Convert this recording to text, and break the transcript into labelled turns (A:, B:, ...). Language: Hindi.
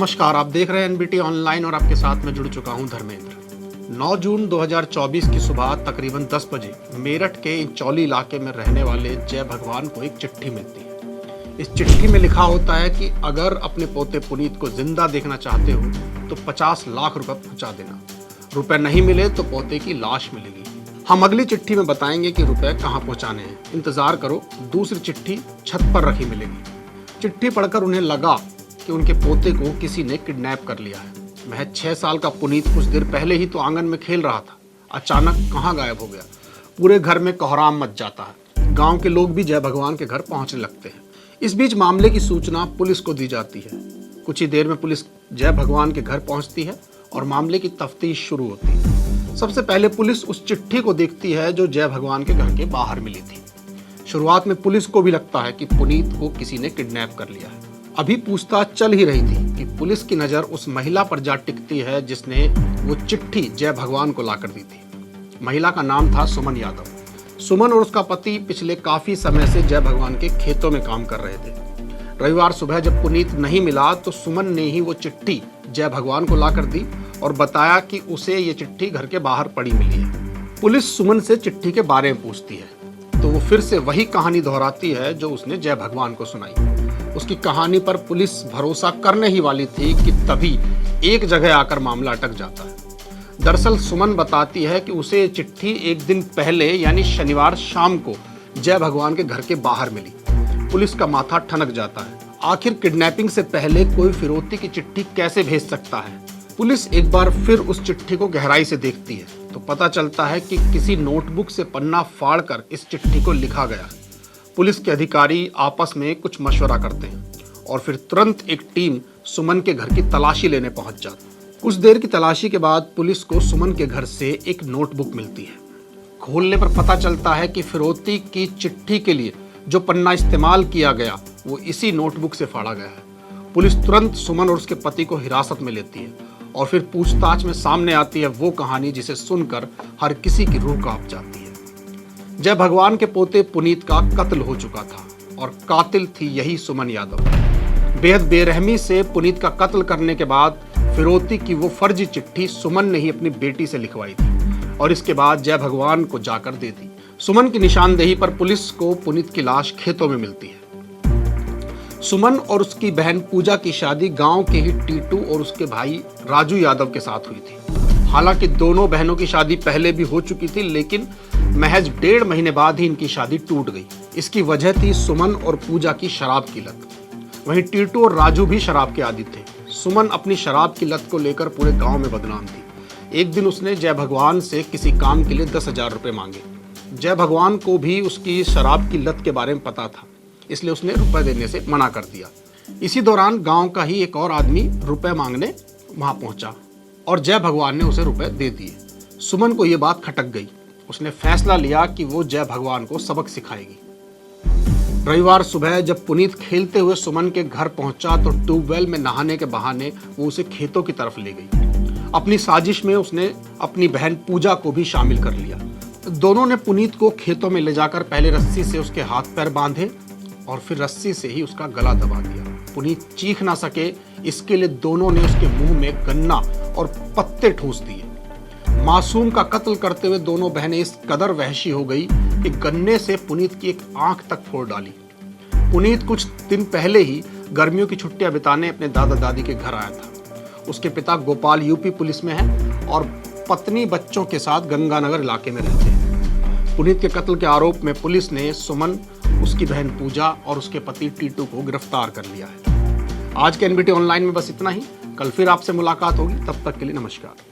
A: नमस्कार, आप देख रहे हैं एनबीटी ऑनलाइन और आपके साथ मैं जुड़ चुका हूं धर्मेंद्र। 9 जून 2024 की सुबह तकरीबन 10 बजे मेरठ के इंचौली इलाके में रहने वाले जय भगवान को एक चिट्ठी मिलती है। इस चिट्ठी में लिखा होता है कि अगर अपने पोते पुनीत को जिंदा देखना चाहते हो तो 50 लाख रुपए पहुंचा देना। रुपए नहीं मिले तो पोते की लाश मिलेगी। हम अगली चिट्ठी में बताएंगे कि रुपए कहाँ पहुंचाने हैं। इंतजार करो, दूसरी चिट्ठी छत पर रखी मिलेगी। चिट्ठी पढ़कर उन्हें लगा कि उनके पोते को किसी ने किडनैप कर लिया है। महज 6 साल का पुनीत कुछ देर पहले ही तो आंगन में खेल रहा था, अचानक कहाँ गायब हो गया। पूरे घर में कोहराम मच जाता है। गांव के लोग भी जय भगवान के घर पहुंचने लगते हैं। इस बीच मामले की सूचना पुलिस को दी जाती है। कुछ ही देर में पुलिस जय भगवान के घर पहुंचती है और मामले की तफ्तीश शुरू होती है। सबसे पहले पुलिस उस चिट्ठी को देखती है जो जय भगवान के घर के बाहर मिली थी। शुरुआत में पुलिस को भी लगता है कि पुनीत को किसी ने किडनैप कर लिया है। अभी पूछताछ चल ही रही थी कि पुलिस की नजर उस महिला पर जा टिकती है जिसने वो चिट्ठी जय भगवान को लाकर दी थी। महिला का नाम था सुमन यादव। सुमन और उसका पति पिछले काफी समय से जय भगवान के खेतों में काम कर रहे थे। रविवार सुबह जब पुनीत नहीं मिला तो सुमन ने ही वो चिट्ठी जय भगवान को लाकर दी और बताया कि उसे ये चिट्ठी घर के बाहर पड़ी मिली है। पुलिस सुमन से चिट्ठी के बारे में पूछती है तो वो फिर से वही कहानी दोहराती है जो उसने जय भगवान को सुनाई। उसकी कहानी पर पुलिस भरोसा करने ही वाली थी कि तभी एक जगह आकर मामला अटक जाता है। दरअसल सुमन बताती है कि उसे चिट्ठी एक दिन पहले यानी शनिवार शाम को जय भगवान के घर के बाहर मिली। पुलिस का माथा ठनक जाता है। आखिर किडनैपिंग से पहले कोई फिरौती की चिट्ठी कैसे भेज सकता है। पुलिस एक बार फिर उस चिट्ठी को गहराई से देखती है तो पता चलता है कि किसी नोटबुक से पन्ना फाड़कर इस चिट्ठी को लिखा गया है। पुलिस के अधिकारी आपस में कुछ मशवरा करते हैं और फिर तुरंत एक टीम सुमन के घर की तलाशी लेने पहुंच जाती है। कुछ देर की तलाशी के बाद पुलिस को सुमन के घर से एक नोटबुक मिलती है। खोलने पर पता चलता है कि फिरौती की चिट्ठी के लिए जो पन्ना इस्तेमाल किया गया वो इसी नोटबुक से फाड़ा गया है। पुलिस तुरंत सुमन और उसके पति को हिरासत में लेती है और फिर पूछताछ में सामने आती है वो कहानी जिसे सुनकर हर किसी की रूह कांप जाती है। जय भगवान के पोते पुनीत का कत्ल हो चुका था और कातिल थी यही सुमन यादव। बेहद बेरहमी से पुनीत का कत्ल करने के बाद फिरौती की वो फर्जी चिट्ठी सुमन ने ही अपनी बेटी से लिखवाई थी और इसके बाद जय भगवान को जाकर दे दी। सुमन की निशानदेही पर पुलिस को पुनीत की लाश खेतों में मिलती है। सुमन और उसकी बहन पूजा की शादी गांव के ही टीटू और उसके भाई राजू यादव के साथ हुई थी। हालांकि दोनों बहनों की शादी पहले भी हो चुकी थी, लेकिन महज 1.5 महीने बाद ही इनकी शादी टूट गई। इसकी वजह थी सुमन और पूजा की शराब की लत। वहीं टीटू और राजू भी शराब के आदी थे। सुमन अपनी शराब की लत को लेकर पूरे गांव में बदनाम थी। एक दिन उसने जय भगवान से किसी काम के लिए 10,000 रुपए मांगे। जय भगवान को भी उसकी शराब की लत के बारे में पता था, इसलिए उसने रुपए देने से मना कर दिया। इसी दौरान गाँव का ही एक और आदमी रुपए मांगने वहां पहुंचा और जय भगवान ने उसे रुपए दे दिए। सुमन को यह बात खटक गई। उसने फैसला लिया कि वो जय भगवान को सबक सिखाएगी। रविवार सुबह जब पुनीत खेलते हुए सुमन के घर पहुंचा तो ट्यूबवेल में नहाने के बहाने वो उसे खेतों की तरफ ले गई। अपनी साजिश में उसने अपनी बहन पूजा को भी शामिल कर लिया। दोनों ने पुनीत को खेतों में ले जाकर पहले रस्सी से उसके हाथ पैर बांधे और फिर रस्सी से ही उसका गला दबा दिया। पुनीत चीख ना सके इसके लिए दोनों ने उसके मुंह में गन्ना और पत्ते ठूंस दिए। मासूम का कत्ल करते हुए दोनों बहनें इस कदर वहशी हो गई कि गन्ने से पुनीत की एक आंख तक फोड़ डाली। पुनीत कुछ दिन पहले ही गर्मियों की छुट्टियां बिताने अपने दादा दादी के घर आया था। उसके पिता गोपाल यूपी पुलिस में हैं और पत्नी बच्चों के साथ गंगानगर इलाके में रहते हैं। पुनीत के कत्ल के आरोप में पुलिस ने सुमन, उसकी बहन पूजा और उसके पति टीटू को गिरफ्तार कर लिया है। आज के एनबीटी ऑनलाइन में बस इतना ही। कल फिर आपसे मुलाकात होगी, तब तक के लिए नमस्कार।